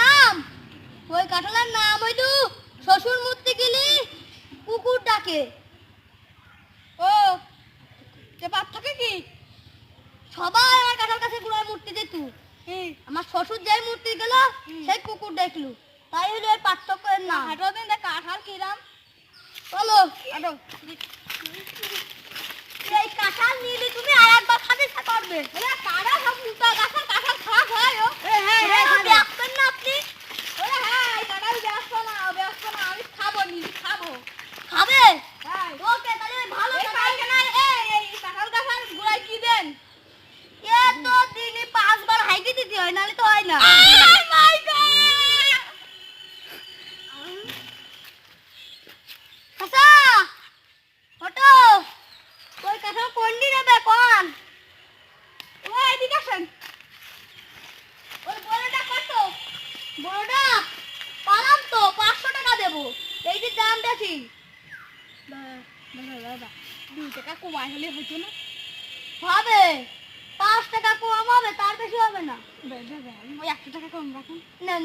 নাম ওই কাঁঠালের নাম হইলো শ্বশুর মূর্তি গেলি কুকুর ডাকে। ও পাপ থাকে কি সবাই আমার কাঁঠাল কাছে গুড়ার মূর্তি দিত, আমার শ্বশুর যাই মূর্তি গেল সেই কুকুর দেখলু, তাই হলো এর পার্থক্য। এর নাম হাঁটো দিন কাঁঠাল কিরাম বলো হাঁটো। এই কাঁঠাল নিলে তুমি আর একবার খাতে করবে। কারা সব মুতা গাছের কাঁঠাল খাওয়া হয় ও। হ্যাঁ দেখবেন না আপনি? হ্যাঁ কাঁঠাল ব্যস্ত না আমি খাবো খাবো। খাবে? হ্যাঁ ওকে তাহলে ভালো এই কাঁঠাল গুড়াই কি দেন? এ তো দিনে 5 বার হাইকে দিতে হয়, নালে তো হয় না। মাই গড আচ্ছা ফটো ওই কাঁঠাল কোনটি নেবে কোন? ওই এদিকে আসেন। ওই বড়টা কত? বড়টা পালাম তো 500 টাকা দেবো, এই যে দাম বেশি। দাদা 2 টাকা কমাই হলে হতো না? হবে 5 টাকা কম হবে, তার বেশি হবে না। ওই 100 টাকা কম রাখুন। না না